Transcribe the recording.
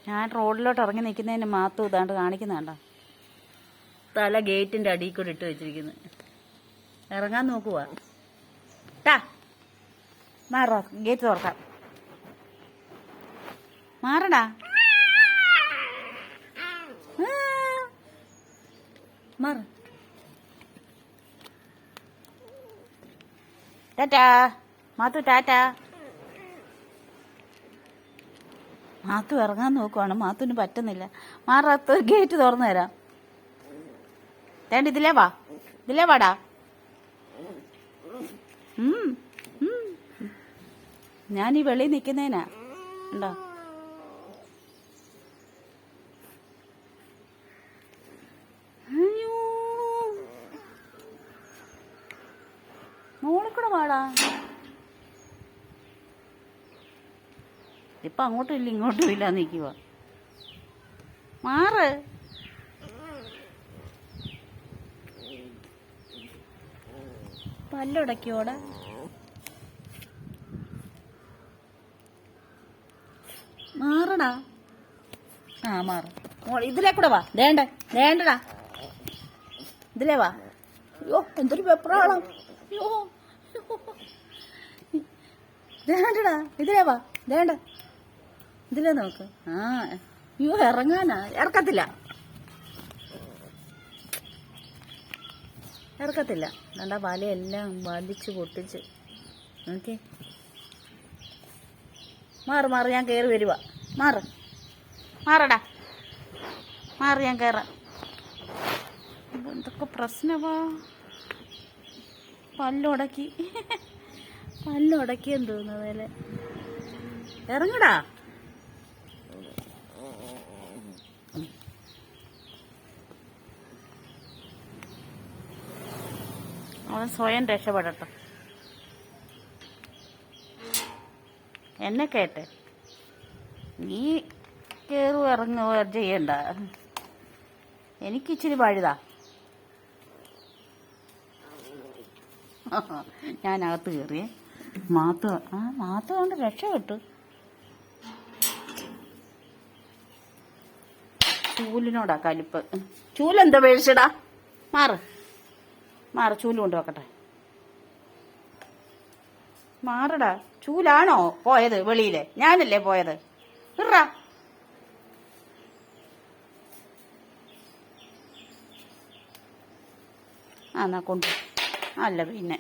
ഞാൻ റോഡിലോട്ട് ഇറങ്ങി നിൽക്കുന്നതിന് മാത്തു ഇതാണ്ട് കാണിക്കുന്നുണ്ടോ, തല ഗേറ്റിൻ്റെ അടിയിൽ കൂടെ ഇട്ട് വെച്ചിരിക്കുന്നു. ഇറങ്ങാൻ നോക്കുവാ. ടാ മാറ, ഗേറ്റ് തുറക്കാം. മാറടാ, മാറ. ടാറ്റാ മാത്തു, ടാറ്റാ. മാത്തു ഇറങ്ങാൻ നോക്കുവാണ്, മാത്തുവിന് പറ്റുന്നില്ല. മാറാത്ത ഗേറ്റ് തുറന്നു തരാം. വേണ്ട, ഇതിലേ വാ, ഇതിലേ വാടാ. ഞാൻ ഈ വെളിയിൽ നിൽക്കുന്നതിനാ ഉണ്ടോ. മോളിക്കൂടെ വാടാ. ഇപ്പൊ അങ്ങോട്ടും ഇല്ല ഇങ്ങോട്ടും ഇല്ല നിൽക്കുക. മാറ്. പല്ലുടക്കോടെ. മാറടാ. ആ മാറ്. ഇതിലേ കൂടെ വാ. വേണ്ടടാ, ഇതിലേ വാ. അയ്യോ എന്തൊരു വെപ്രാളം. അയ്യോ വേണ്ടടാ, ഇതിലേ വാ. വേണ്ട, ഇതിലേ നോക്ക്. ആ അയ്യോ ഇറങ്ങാനാ. ഇറക്കത്തില്ല. രണ്ടാ വലയെല്ലാം വലിച്ച് പൊട്ടിച്ച്. ഓക്കെ, മാറ്, ഞാൻ കയറി വരുവാ. മാറടാ, ഞാൻ കയറാം. എന്തൊക്കെ പ്രശ്നവാ. പല്ലുടക്കിയെന്ന് തോന്നുന്നതല്ലേ. ഇറങ്ങടാ. അവൻ സ്വയം രക്ഷപ്പെടട്ടെ. എന്നെ കേട്ടെ, നീ കയറുക ഇറങ്ങുക ചെയ്യണ്ട. എനിക്കിച്ചിരി വഴുതാ. ഞാനകത്ത് കയറിയേ. മാത്തു കൊണ്ട് രക്ഷപ്പെട്ടു. ചൂലിനോടാ കലിപ്പ്. ചൂലെന്താ മേടിച്ചടാ. മാറ്, ചൂല് കൊണ്ടുവെക്കട്ടെ. മാറടാ. ചൂലാണോ പോയത് വെളിയില്? ഞാനല്ലേ പോയത്. ഇറാ. എന്നാ കൊണ്ടു. അല്ല പിന്നെ